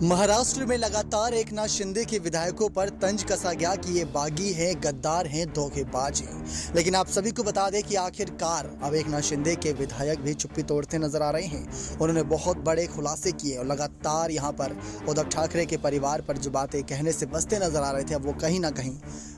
महाराष्ट्र में लगातार एकनाथ शिंदे के विधायकों पर तंज कसा गया कि ये बागी हैं, गद्दार हैं, धोखेबाज हैं। लेकिन आप सभी को बता दें कि आखिरकार अब एकनाथ शिंदे के विधायक भी चुप्पी तोड़ते नजर आ रहे हैं। उन्होंने बहुत बड़े खुलासे किए और लगातार यहाँ पर उद्धव ठाकरे के परिवार पर जो बातें कहने से बचते नजर आ रहे थे, अब वो कहीं ना कहीं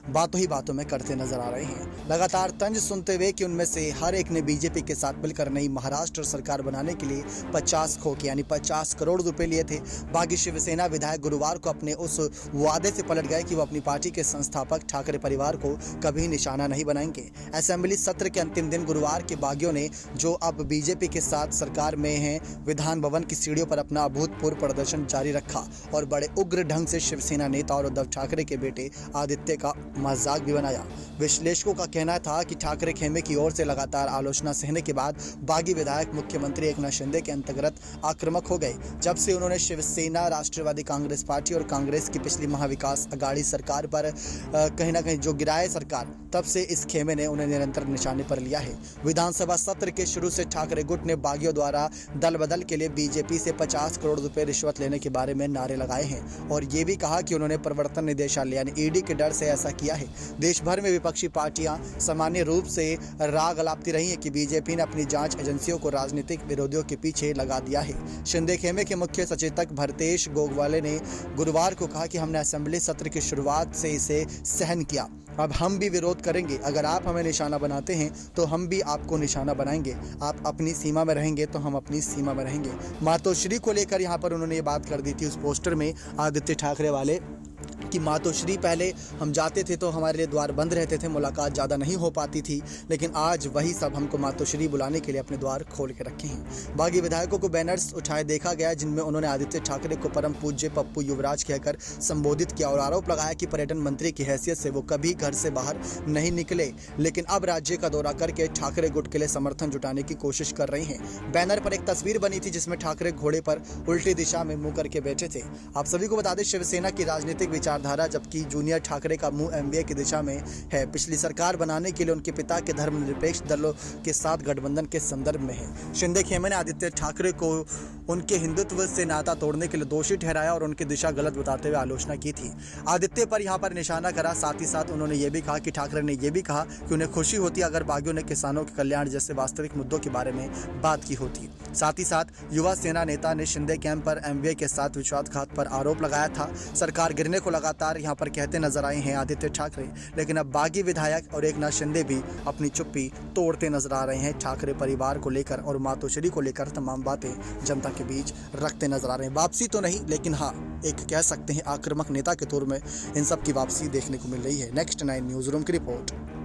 बातों ही बातों में करते नजर आ रहे हैं। लगातार तंज सुनते हुए कि उनमें से हर एक ने बीजेपी के साथ मिलकर नई महाराष्ट्र सरकार बनाने के लिए 50 खोखे यानी 50 करोड़ रुपए लिए थे। बागी शिवसेना विधायक गुरुवार को अपने उस वादे से पलट गए कि वो अपनी पार्टी के संस्थापक ठाकरे परिवार को कभी निशाना नहीं बनाएंगे। असेंबली सत्र के अंतिम दिन गुरुवार के बागियों ने, जो अब बीजेपी के साथ सरकार में हैं, विधान भवन की सीढ़ियों पर अपना अभूतपूर्व प्रदर्शन जारी रखा और बड़े उग्र ढंग से शिवसेना नेता और उद्धव ठाकरे के बेटे आदित्य का मजाक भी बनाया। विश्लेषकों का कहना था कि ठाकरे खेमे की ओर से लगातार आलोचना सहने के बाद बागी विधायक मुख्यमंत्री एकनाथ शिंदे के अंतर्गत आक्रामक हो गए। जब से उन्होंने शिवसेना, राष्ट्रवादी कांग्रेस पार्टी और कांग्रेस की पिछली महाविकास अघाड़ी सरकार पर कहीं ना कहीं जो गिराए सरकार, तब से इस खेमे ने उन्हें निरंतर निशाने पर लिया है। विधानसभा सत्र के शुरू से ठाकरे गुट ने बागियों द्वारा दल बदल के लिए बीजेपी से 50 करोड़ रुपए रिश्वत लेने के बारे में नारे लगाए हैं और ये भी कहा कि उन्होंने प्रवर्तन निदेशालय यानी ईडी के डर से ऐसा किया है। देश भर में विपक्षी पार्टियां सामान्य रूप से राग अलापती रही हैं कि बीजेपी ने अपनी जांच एजेंसियों को राजनीतिक विरोधियों के पीछे लगा दिया है। शिंदे खेमे के मुख्य सचेतक भरतेश गोगवाले ने गुरुवार को कहा कि हमने असेंबली सत्र की शुरुआत से इसे सहन किया, अब हम भी विरोध करेंगे। अगर आप हमें निशाना बनाते हैं तो हम भी आपको निशाना बनाएंगे। आप अपनी सीमा में रहेंगे तो हम अपनी सीमा में रहेंगे। मातोश्री को लेकर यहाँ पर उन्होंने ये बात कर दी थी उस पोस्टर में आदित्य ठाकरे वाले कि मातोश्री पहले हम जाते थे तो हमारे लिए द्वार बंद रहते थे, मुलाकात ज़्यादा नहीं हो पाती थी, लेकिन आज वही सब हमको मातोश्री बुलाने के लिए अपने द्वार खोल के रखे हैं। बागी विधायकों को बैनर्स उठाए देखा गया जिनमें उन्होंने आदित्य ठाकरे को परम पूज्य पप्पू युवराज कहकर संबोधित किया और आरोप लगाया कि पर्यटन मंत्री की हैसियत से वो कभी घर से बाहर नहीं निकले, लेकिन अब राज्य का दौरा करके ठाकरे गुट के लिए समर्थन जुटाने की कोशिश कर रहे हैं। बैनर पर एक तस्वीर बनी थी जिसमें ठाकरे घोड़े पर उल्टी दिशा में मुंह करके बैठे थे। आप सभी को बता दें, शिवसेना की राजनीतिक विचारधारा जबकि जूनियर ठाकरे का मुंह एमवीए की दिशा में है। पिछली सरकार बनाने के लिए उनके पिता के धर्मनिरपेक्ष दलों के साथ गठबंधन के संदर्भ में है। शिंदे खेमे ने आदित्य ठाकरे को उनके हिंदुत्व से नाता तोड़ने के लिए दोषी ठहराया और उनकी दिशा गलत बताते हुए आलोचना की थी। आदित्य पर यहां पर निशाना करा। साथ ही साथ उन्होंने ये भी कहा कि ठाकरे ने यह भी कहा कि उन्हें खुशी होती अगर बागियों ने किसानों के कल्याण जैसे वास्तविक मुद्दों के बारे में बात की होती। साथ ही साथ युवा सेना नेता ने शिंदे कैंप पर एमवीए के साथ विश्वासघात पर आरोप लगाया था। सरकार गिरने को लगातार यहाँ पर कहते नजर आए हैं आदित्य ठाकरे, लेकिन अब बागी विधायक और एकनाथ शिंदे भी अपनी चुप्पी तोड़ते नजर आ रहे हैं। ठाकरे परिवार को लेकर और मातोश्री को लेकर तमाम बातें जनता के बीच रखते नजर आ रहे हैं। वापसी तो नहीं, लेकिन हाँ, एक कह सकते हैं आक्रामक नेता के तौर में इन सब की वापसी देखने को मिल रही है। नेक्स्ट 9 न्यूज रूम की रिपोर्ट।